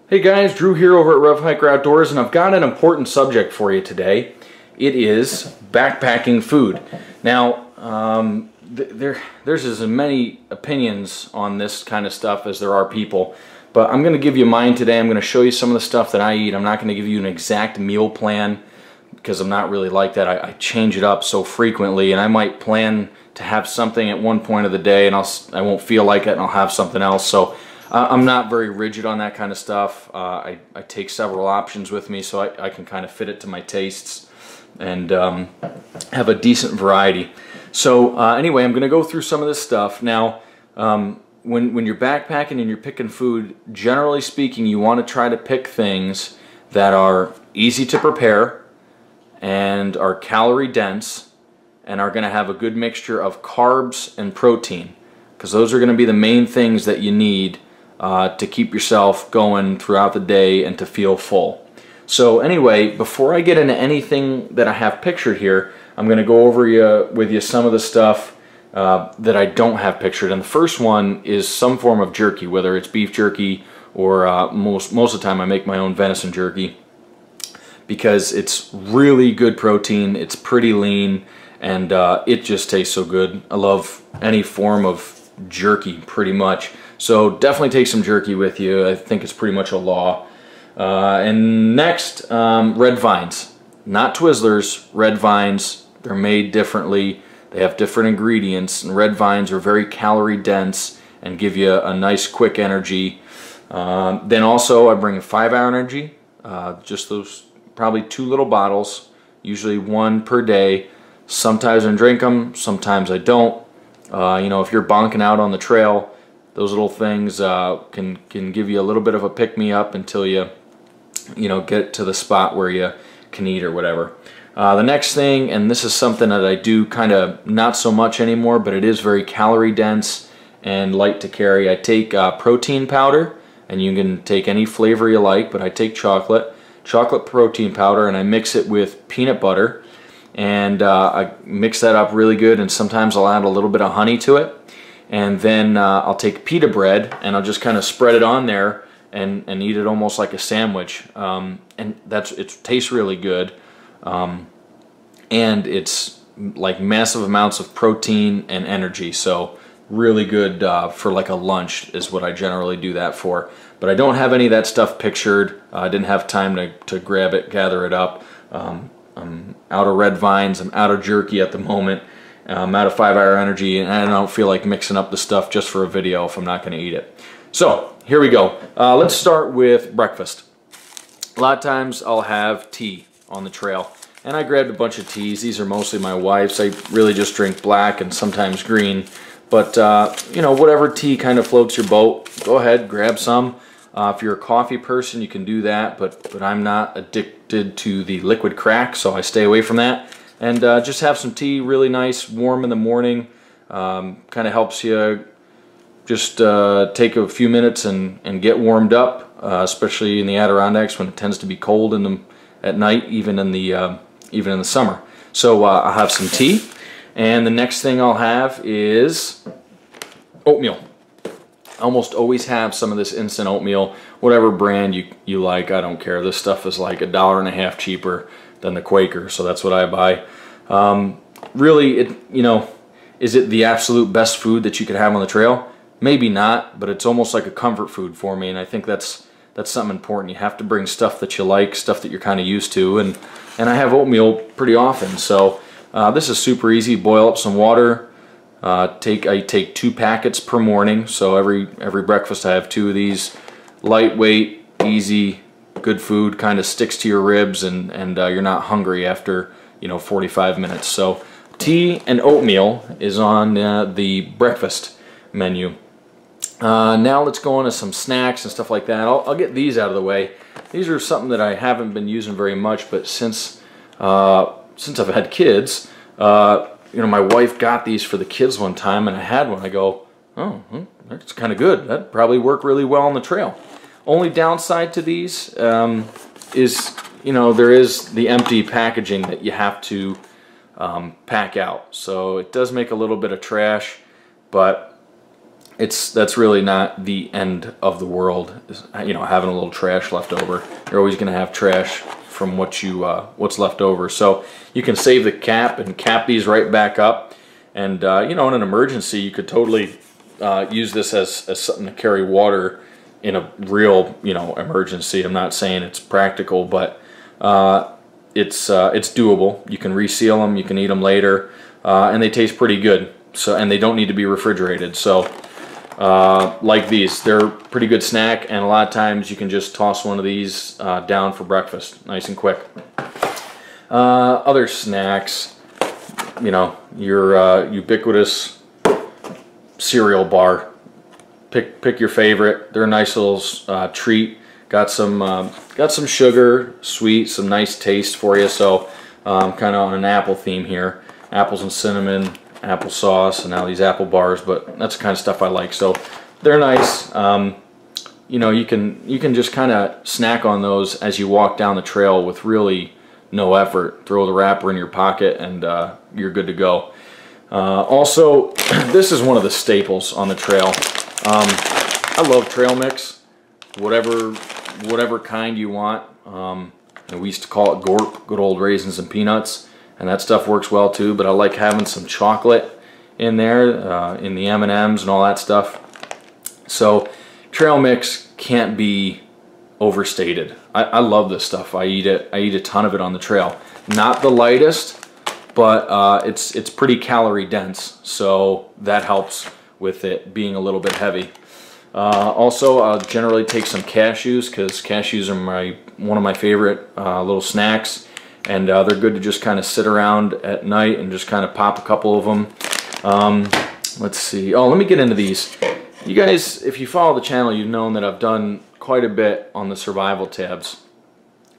Hey guys, Drew here over at RevHiker Outdoors, and I've got an important subject for you today. It is backpacking food. Now, there's as many opinions on this kind of stuff as there are people, but I'm going to give you mine today. I'm going to show you some of the stuff that I eat. I'm not going to give you an exact meal plan because I'm not really like that. I change it up so frequently, and I might plan to have something at one point of the day, and I won't feel like it, and I'll have something else. So I'm not very rigid on that kind of stuff. I take several options with me so I can kind of fit it to my tastes and have a decent variety. So anyway, I'm going to go through some of this stuff. Now, when you're backpacking and you're picking food, generally speaking, you want to try to pick things that are easy to prepare and are calorie dense and are going to have a good mixture of carbs and protein, because those are going to be the main things that you need to keep yourself going throughout the day and to feel full. So anyway, before I get into anything that I have pictured here, I'm going to go over with you some of the stuff that I don't have pictured. And the first one is some form of jerky, whether it's beef jerky or most of the time I make my own venison jerky, because it's really good protein, it's pretty lean, and it just tastes so good. I love any form of jerky pretty much. So definitely take some jerky with you. I think it's pretty much a law. And next, red vines. Not Twizzlers, red vines. They're made differently. They have different ingredients, and red vines are very calorie dense and give you a nice quick energy. Then also I bring a 5-hour energy, just those probably 2 little bottles, usually 1 per day. Sometimes I drink them, sometimes I don't. You know, if you're bonking out on the trail, those little things can give you a little bit of a pick-me-up until you get to the spot where you can eat or whatever. The next thing, and this is something that I do kind of not so much anymore, but it is very calorie dense and light to carry. I take protein powder, and you can take any flavor you like, but I take chocolate protein powder, and I mix it with peanut butter, and I mix that up really good, and sometimes I'll add a little bit of honey to it. And then I'll take pita bread and I'll just kind of spread it on there and eat it almost like a sandwich. And it tastes really good. And it's like massive amounts of protein and energy. So really good for like a lunch is what I generally do that for. But I don't have any of that stuff pictured. I didn't have time to grab it, gather it up. I'm out of red vines. I'm out of jerky at the moment. I'm out of 5-hour energy, and I don't feel like mixing up the stuff just for a video if I'm not going to eat it. So here we go. Let's start with breakfast. A lot of times I'll have tea on the trail, and I grabbed a bunch of teas. These are mostly my wife's. I really just drink black and sometimes green, but you know, whatever tea kind of floats your boat, go ahead, grab some. If you're a coffee person, you can do that, but I'm not addicted to the liquid crack, so I stay away from that. And just have some tea, really nice, warm in the morning. Kind of helps you just take a few minutes and get warmed up, especially in the Adirondacks when it tends to be cold at night, even in the summer. So I'll have some tea, and the next thing I'll have is oatmeal. I almost always have some of this instant oatmeal, whatever brand you like. I don't care. This stuff is like $1.50 cheaper than the Quaker, so that's what I buy. Really, is it the absolute best food that you could have on the trail? Maybe not, but it's almost like a comfort food for me, and I think that's something important. You have to bring stuff that you like, stuff that you're kind of used to, and I have oatmeal pretty often. So this is super easy. Boil up some water. I take 2 packets per morning, so every breakfast I have 2 of these. Lightweight, easy, good food, kind of sticks to your ribs, and you're not hungry after 45 minutes. So tea and oatmeal is on the breakfast menu. Now let's go on to some snacks and stuff like that. I'll get these out of the way. These are something that I haven't been using very much, but since I've had kids, my wife got these for the kids one time, and I had one. I go, oh, that's kind of good. That'd probably work really well on the trail. Only downside to these is, there is the empty packaging that you have to pack out. So it does make a little bit of trash, but that's really not the end of the world, you know, having a little trash left over. You're always going to have trash from what's left over. So you can save the cap and cap these right back up. And you know, in an emergency, you could totally use this as something to carry water in a real, you know, emergency. I'm not saying it's practical, but it's doable. You can reseal them, you can eat them later, and they taste pretty good. So, and they don't need to be refrigerated. So like these, they're a pretty good snack, and a lot of times you can just toss one of these down for breakfast, nice and quick. Other snacks, you know, your ubiquitous cereal bar. Pick your favorite. They're a nice little treat. Got some sugar, sweet, some nice taste for you. So kind of on an apple theme here. Apples and cinnamon, applesauce, and now these apple bars. But that's the kind of stuff I like. So they're nice. You know, you can just kind of snack on those as you walk down the trail with really no effort. Throw the wrapper in your pocket, and you're good to go. Also, this is one of the staples on the trail. I love trail mix, whatever kind you want. And we used to call it Gorp, good old raisins and peanuts, and that stuff works well too. But I like having some chocolate in there, in the M&Ms and all that stuff. So trail mix can't be overstated. I love this stuff. I eat it. I eat a ton of it on the trail. Not the lightest, but it's pretty calorie dense, so that helps with it being a little bit heavy. Also, I'll generally take some cashews, because cashews are one of my favorite little snacks, and they're good to just kind of sit around at night and just kind of pop a couple of them. Let's see. Oh, let me get into these. You guys, if you follow the channel, you've known that I've done quite a bit on the survival tabs.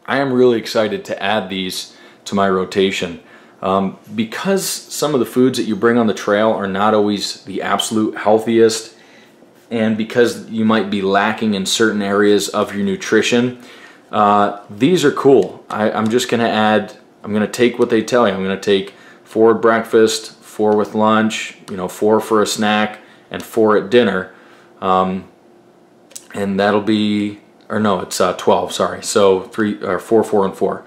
I am really excited to add these to my rotation. Because some of the foods that you bring on the trail are not always the absolute healthiest, and because you might be lacking in certain areas of your nutrition, these are cool. I'm just going to add, I'm going to take what they tell you. I'm going to take 4 at breakfast, 4 with lunch, you know, 4 for a snack, and 4 at dinner. And that'll be, or no, it's 12, sorry. So 4, 4, and 4.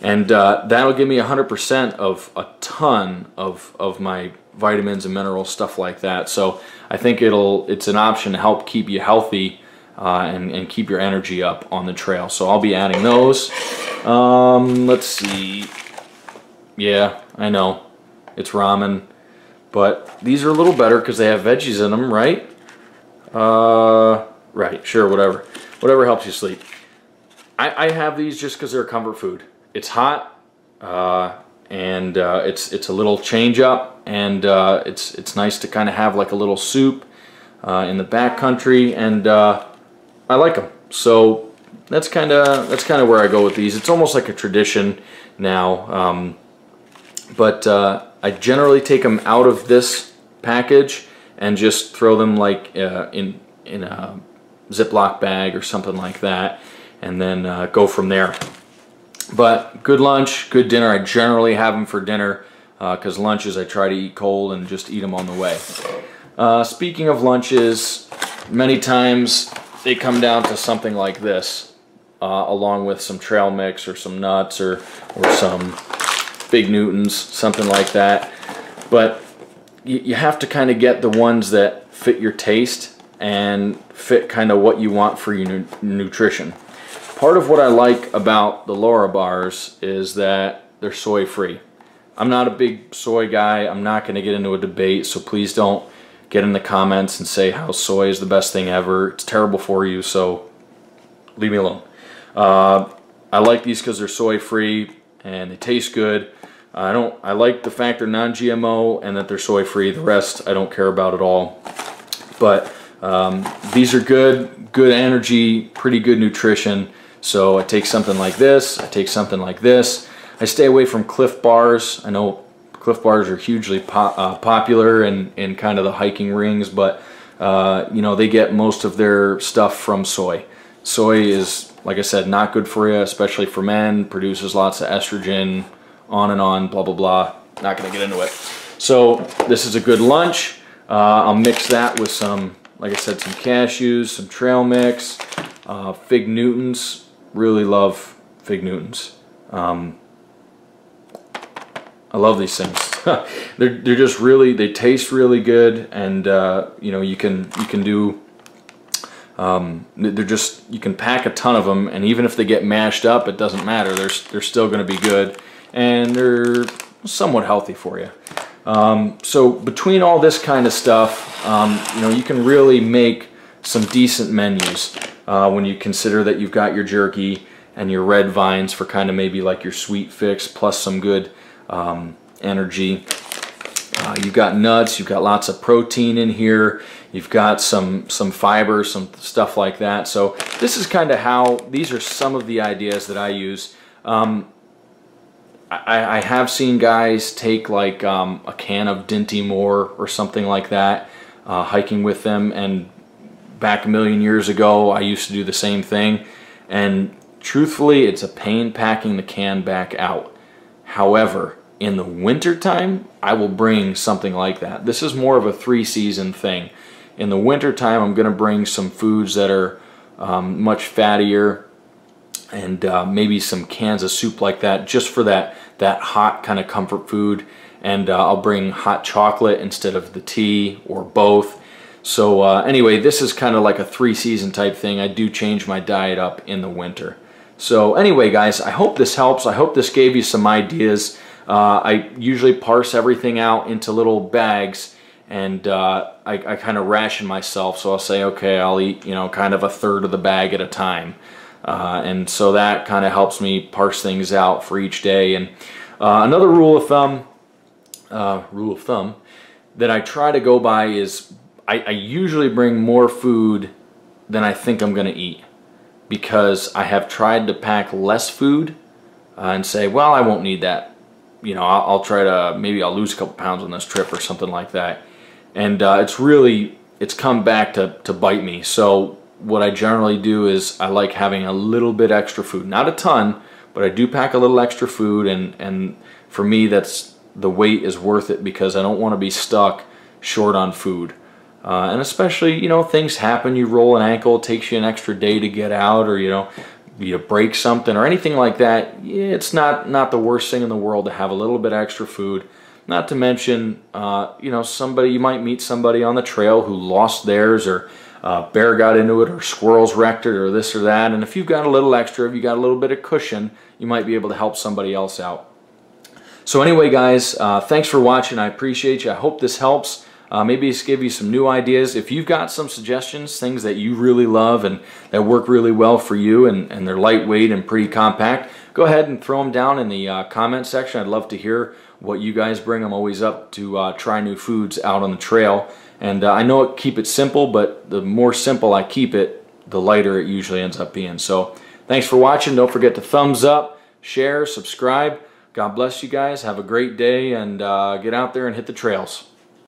And that'll give me 100% of a ton of my vitamins and minerals, stuff like that. So I think it's an option to help keep you healthy and keep your energy up on the trail. So I'll be adding those. Let's see. Yeah, I know, it's ramen, but these are a little better because they have veggies in them, right? Right, sure, whatever helps you sleep. I have these just because they're a comfort food. It's hot, and it's a little change up, and it's nice to kind of have like a little soup in the backcountry, and I like them. So that's kind of where I go with these. It's almost like a tradition now, but I generally take them out of this package and just throw them like in a Ziploc bag or something like that, and then go from there. But good lunch, good dinner. I generally have them for dinner, because lunches I try to eat cold and just eat them on the way. Speaking of lunches, many times they come down to something like this, along with some trail mix or some nuts or some Big Newtons, something like that. But you have to kind of get the ones that fit your taste and fit kind of what you want for your nutrition. Part of what I like about the Laura bars is that they're soy free. I'm not a big soy guy. I'm not going to get into a debate, so please don't get in the comments and say how soy is the best thing ever. It's terrible for you, so leave me alone. I like these because they're soy free and they taste good. I like the fact they're non-GMO and that they're soy free. The rest I don't care about at all. But these are good energy, pretty good nutrition. So I take something like this, I take something like this. I stay away from Cliff bars. I know Cliff bars are hugely popular in kind of the hiking rings, but you know, they get most of their stuff from soy. Soy is, like I said, not good for you, especially for men, produces lots of estrogen, on and on, blah, blah, blah. Not gonna get into it. So this is a good lunch. I'll mix that with some like I said, some cashews, some trail mix, fig Newtons. Really love fig Newtons. I love these things. they're just really, they taste really good, and you know, you can do. They're just, you can pack a ton of them, and even if they get mashed up, it doesn't matter. They're still going to be good, and they're somewhat healthy for you. So between all this kind of stuff, you know, you can really make some decent menus when you consider that you've got your jerky and your red vines for kind of maybe like your sweet fix plus some good energy. You've got nuts, you've got lots of protein in here, you've got some fiber, some stuff like that. So this is kind of how, these are some of the ideas that I use. I have seen guys take like a can of Dinty Moore or something like that, hiking with them, and back a million years ago I used to do the same thing, and truthfully it's a pain packing the can back out. However, in the winter time I will bring something like that. This is more of a 3-season thing. In the winter time I'm going to bring some foods that are much fattier, and maybe some cans of soup like that, just for that hot kind of comfort food. And I'll bring hot chocolate instead of the tea, or both. So anyway, this is kind of like a 3-season type thing. I do change my diet up in the winter. So anyway guys, I hope this helps. I hope this gave you some ideas. I usually parse everything out into little bags, and I kind of ration myself. So I'll say, okay, I'll eat, you know, kind of a third of the bag at a time. And so that kind of helps me parse things out for each day. And another rule of thumb that I try to go by is I usually bring more food than I think I'm going to eat, because I have tried to pack less food and say, well, I won't need that. You know, I'll try to, maybe I'll lose a couple pounds on this trip or something like that. And it's come back to bite me. So what I generally do is I like having a little bit extra food. Not a ton, but I do pack a little extra food, and for me that's, the weight is worth it, because I don't want to be stuck short on food. And especially, you know, things happen. You roll an ankle, it takes you an extra day to get out, or you know, you break something or anything like that. Yeah, it's not the worst thing in the world to have a little bit extra food. Not to mention, you know, you might meet somebody on the trail who lost theirs, or bear got into it, or squirrels wrecked it, or this or that. And if you've got a little extra, if you got a little bit of cushion, you might be able to help somebody else out. So anyway guys, thanks for watching. I appreciate you. I hope this helps. Maybe it's give you some new ideas. If you've got some suggestions, things that you really love and that work really well for you, and they're lightweight and pretty compact, go ahead and throw them down in the comment section. I'd love to hear what you guys bring. I'm always up to try new foods out on the trail. And I know keep it simple, but the more simple I keep it, the lighter it usually ends up being. So thanks for watching. Don't forget to thumbs up, share, subscribe. God bless you guys. Have a great day, and get out there and hit the trails.